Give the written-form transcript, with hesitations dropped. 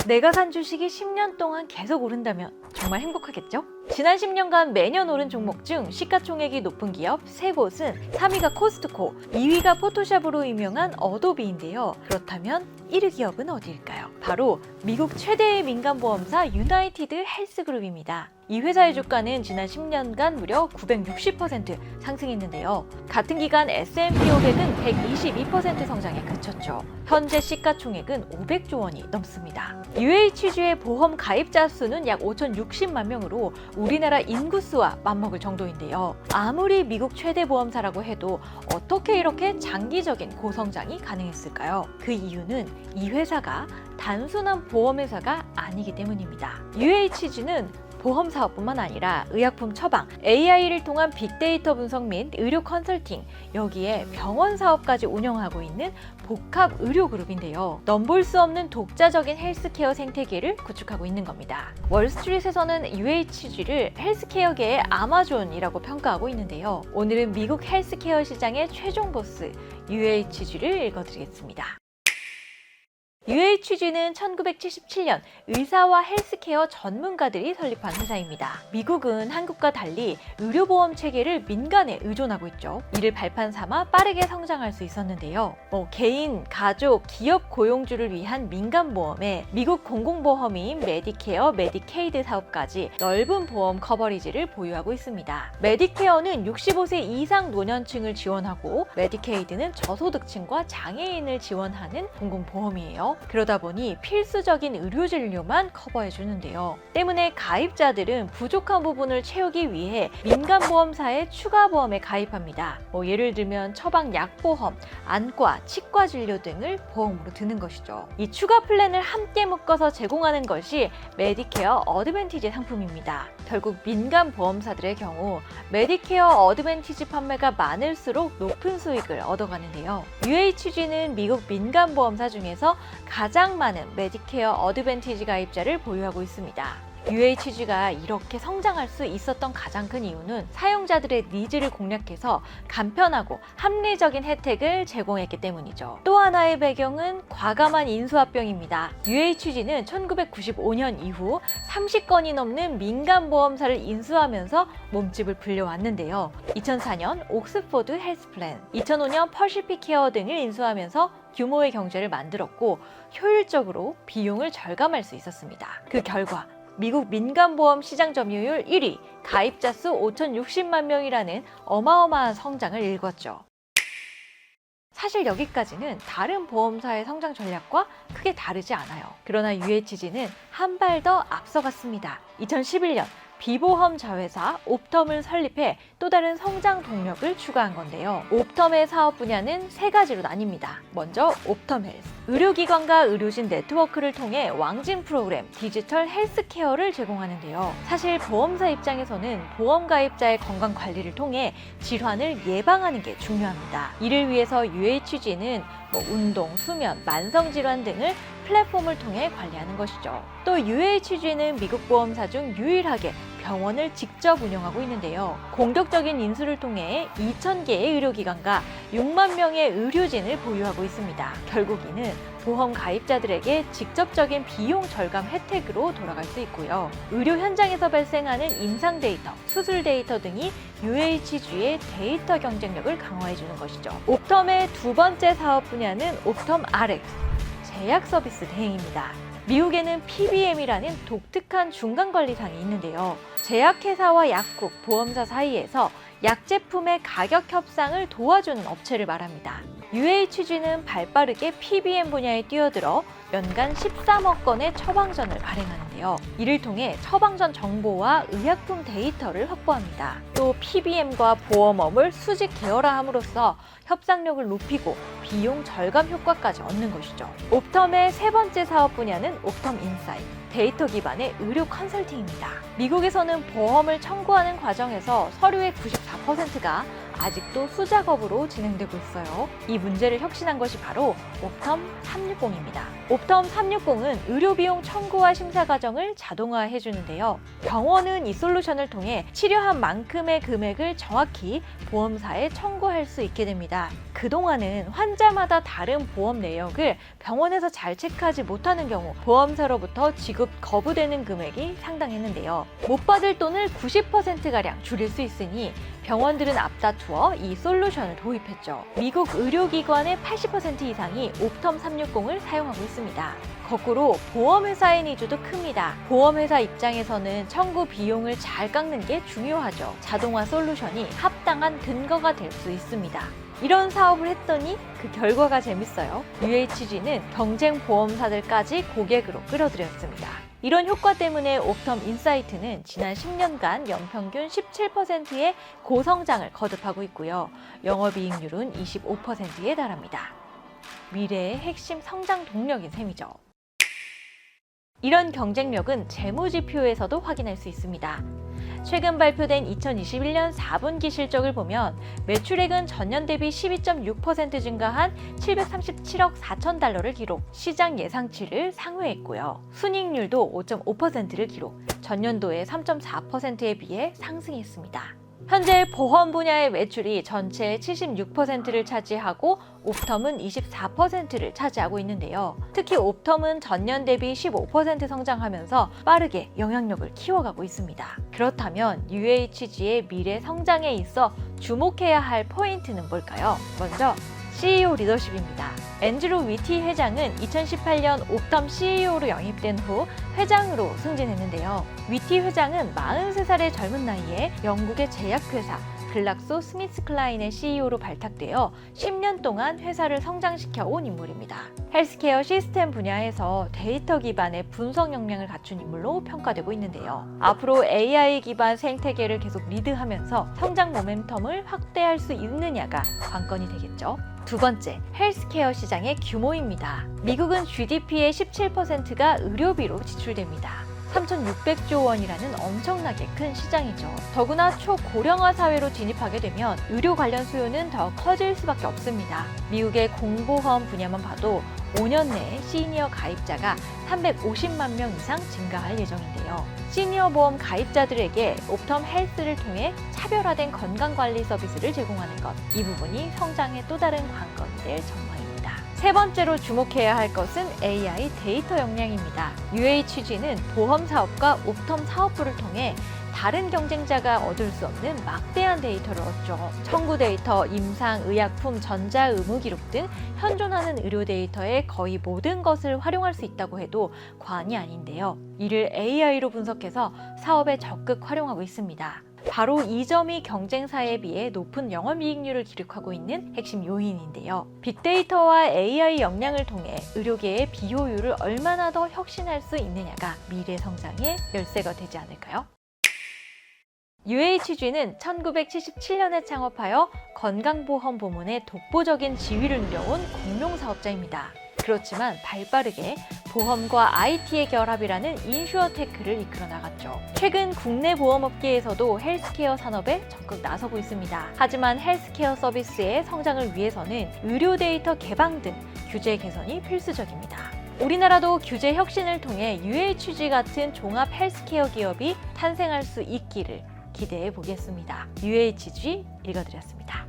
내가 산 주식이 10년 동안 계속 오른다면 정말 행복하겠죠? 지난 10년간 매년 오른 종목 중 시가총액이 높은 기업 3곳은 3위가 코스트코, 2위가 포토샵으로 유명한 어도비인데요. 그렇다면 1위 기업은 어디일까요? 바로 미국 최대의 민간보험사 유나이티드 헬스그룹입니다. 이 회사의 주가는 지난 10년간 무려 960% 상승했는데요. 같은 기간 S&P 500은 122% 성장에 그쳤죠. 현재 시가총액은 500조 원이 넘습니다. UHG의 보험 가입자 수는 약 5,060만 명으로 우리나라 인구수와 맞먹을 정도인데요. 아무리 미국 최대 보험사라고 해도 어떻게 이렇게 장기적인 고성장이 가능했을까요? 그 이유는 이 회사가 단순한 보험회사가 아니기 때문입니다. UHG는 보험 사업뿐만 아니라 의약품 처방, AI를 통한 빅데이터 분석 및 의료 컨설팅, 여기에 병원 사업까지 운영하고 있는 복합 의료 그룹인데요. 넘볼 수 없는 독자적인 헬스케어 생태계를 구축하고 있는 겁니다. 월스트리트에서는 UHG를 헬스케어계의 아마존이라고 평가하고 있는데요. 오늘은 미국 헬스케어 시장의 최종 보스 UHG를 읽어드리겠습니다. UHG는 1977년 의사와 헬스케어 전문가들이 설립한 회사입니다. 미국은 한국과 달리 의료보험 체계를 민간에 의존하고 있죠. 이를 발판 삼아 빠르게 성장할 수 있었는데요. 개인, 가족, 기업 고용주를 위한 민간보험에 미국 공공보험인 메디케어, 메디케이드 사업까지 넓은 보험 커버리지를 보유하고 있습니다. 메디케어는 65세 이상 노년층을 지원하고 메디케이드는 저소득층과 장애인을 지원하는 공공보험이에요. 그러다 보니 필수적인 의료 진료만 커버해 주는데요. 때문에 가입자들은 부족한 부분을 채우기 위해 민간보험사의 추가보험에 가입합니다. 예를 들면 처방약보험, 안과, 치과 진료 등을 보험으로 드는 것이죠. 이 추가 플랜을 함께 묶어서 제공하는 것이 메디케어 어드밴티지 상품입니다. 결국 민간보험사들의 경우 메디케어 어드밴티지 판매가 많을수록 높은 수익을 얻어가는데요. UHG는 미국 민간보험사 중에서 가장 많은 메디케어 어드밴티지 가입자를 보유하고 있습니다. UHG가 이렇게 성장할 수 있었던 가장 큰 이유는 사용자들의 니즈를 공략해서 간편하고 합리적인 혜택을 제공했기 때문이죠. 또 하나의 배경은 과감한 인수합병입니다. UHG는 1995년 이후 30건이 넘는 민간보험사를 인수하면서 몸집을 불려왔는데요. 2004년 옥스포드 헬스플랜, 2005년 퍼시픽 케어 등을 인수하면서 규모의 경제를 만들었고 효율적으로 비용을 절감할 수 있었습니다. 그 결과 미국 민간보험 시장 점유율 1위, 가입자 수 5,060만 명이라는 어마어마한 성장을 일궜죠. 사실 여기까지는 다른 보험사의 성장 전략과 크게 다르지 않아요. 그러나 UHG는 한 발 더 앞서갔습니다. 2011년 비보험 자회사 옵텀을 설립해 또 다른 성장 동력을 추가한 건데요. 옵텀의 사업 분야는 3가지로 나뉩니다. 먼저 옵텀 헬스, 의료기관과 의료진 네트워크를 통해 왕진 프로그램, 디지털 헬스케어를 제공하는데요. 사실 보험사 입장에서는 보험 가입자의 건강 관리를 통해 질환을 예방하는 게 중요합니다. 이를 위해서 UHG는 운동, 수면, 만성질환 등을 플랫폼을 통해 관리하는 것이죠. 또 UHG는 미국 보험사 중 유일하게 병원을 직접 운영하고 있는데요. 공격적인 인수를 통해 2,000개의 의료기관과 6만 명의 의료진을 보유하고 있습니다. 결국 이는 보험 가입자들에게 직접적인 비용 절감 혜택으로 돌아갈 수 있고요. 의료 현장에서 발생하는 임상 데이터, 수술 데이터 등이 UHG의 데이터 경쟁력을 강화해주는 것이죠. 옵텀의 두 번째 사업 분야는 옵텀 RX, 제약 서비스 대행입니다. 미국에는 PBM이라는 독특한 중간관리상이 있는데요. 제약회사와 약국, 보험사 사이에서 약 제품의 가격 협상을 도와주는 업체를 말합니다. UHG는 발빠르게 PBM 분야에 뛰어들어 연간 13억 건의 처방전을 발행하는데요. 이를 통해 처방전 정보와 의약품 데이터를 확보합니다. 또 PBM과 보험업을 수직 계열화함으로써 협상력을 높이고 비용 절감 효과까지 얻는 것이죠. 옵텀의 세 번째 사업 분야는 옵텀 인사이트, 데이터 기반의 의료 컨설팅입니다. 미국에서는 보험을 청구하는 과정에서 서류의 94%가 아직도 수작업으로 진행되고 있어요. 이 문제를 혁신한 것이 바로 옵텀 360입니다. 옵텀 360은 의료비용 청구와 심사 과정을 자동화해 주는데요. 병원은 이 솔루션을 통해 치료한 만큼의 금액을 정확히 보험사에 청구할 수 있게 됩니다. 그동안은 환자마다 다른 보험 내역을 병원에서 잘 체크하지 못하는 경우 보험사로부터 지급 거부되는 금액이 상당했는데요. 못 받을 돈을 90%가량 줄일 수 있으니 병원들은 앞다투어 이 솔루션을 도입했죠. 미국 의료기관의 80% 이상이 옵텀 360을 사용하고 있습니다. 거꾸로 보험회사의 니즈도 큽니다. 보험회사 입장에서는 청구 비용을 잘 깎는 게 중요하죠. 자동화 솔루션이 합당한 근거가 될 수 있습니다. 이런 사업을 했더니 그 결과가 재밌어요. UHG는 경쟁 보험사들까지 고객으로 끌어들였습니다. 이런 효과 때문에 옵텀 인사이트는 지난 10년간 연평균 17%의 고성장을 거듭하고 있고요. 영업이익률은 25%에 달합니다. 미래의 핵심 성장 동력인 셈이죠. 이런 경쟁력은 재무지표에서도 확인할 수 있습니다. 최근 발표된 2021년 4분기 실적을 보면 매출액은 전년 대비 12.6% 증가한 737억 4천 달러를 기록, 시장 예상치를 상회했고요. 순이익률도 5.5%를 기록, 전년도의 3.4%에 비해 상승했습니다. 현재 보험 분야의 매출이 전체의 76%를 차지하고 옵텀은 24%를 차지하고 있는데요. 특히 옵텀은 전년 대비 15% 성장하면서 빠르게 영향력을 키워가고 있습니다. 그렇다면 UHG의 미래 성장에 있어 주목해야 할 포인트는 뭘까요? 먼저 CEO 리더십입니다. 앤드루 위티 회장은 2018년 옵텀 CEO로 영입된 후 회장으로 승진했는데요. 위티 회장은 43살의 젊은 나이에 영국의 제약회사 글락소 스미스클라인의 CEO로 발탁되어 10년 동안 회사를 성장시켜 온 인물입니다. 헬스케어 시스템 분야에서 데이터 기반의 분석 역량을 갖춘 인물로 평가되고 있는데요. 앞으로 AI 기반 생태계를 계속 리드하면서 성장 모멘텀을 확대할 수 있느냐가 관건이 되겠죠. 두 번째, 헬스케어 시장의 규모입니다. 미국은 GDP의 17%가 의료비로 지출됩니다. 3,600조 원이라는 엄청나게 큰 시장이죠. 더구나 초고령화 사회로 진입하게 되면 의료 관련 수요는 더 커질 수밖에 없습니다. 미국의 공보험 분야만 봐도 5년 내에 시니어 가입자가 350만 명 이상 증가할 예정인데요. 시니어 보험 가입자들에게 옵텀 헬스를 통해 차별화된 건강관리 서비스를 제공하는 것, 이 부분이 성장의 또 다른 관건이 될 전망입니다. 세 번째로 주목해야 할 것은 AI 데이터 역량입니다. UHG는 보험 사업과 옵텀 사업부를 통해 다른 경쟁자가 얻을 수 없는 막대한 데이터를 얻죠. 청구 데이터, 임상, 의약품, 전자, 의무 기록 등 현존하는 의료 데이터의 거의 모든 것을 활용할 수 있다고 해도 과언이 아닌데요. 이를 AI로 분석해서 사업에 적극 활용하고 있습니다. 바로 이 점이 경쟁사에 비해 높은 영업이익률을 기록하고 있는 핵심 요인인데요. 빅데이터와 AI 역량을 통해 의료계의 비효율을 얼마나 더 혁신할 수 있느냐가 미래 성장의 열쇠가 되지 않을까요? UHG는 1977년에 창업하여 건강보험 부문의 독보적인 지위를 누려온 공룡사업자입니다. 그렇지만 발빠르게 보험과 IT의 결합이라는 인슈어테크를 이끌어 나갔죠. 최근 국내 보험업계에서도 헬스케어 산업에 적극 나서고 있습니다. 하지만 헬스케어 서비스의 성장을 위해서는 의료 데이터 개방 등 규제 개선이 필수적입니다. 우리나라도 규제 혁신을 통해 UHG 같은 종합 헬스케어 기업이 탄생할 수 있기를 기대해 보겠습니다. UHG 읽어드렸습니다.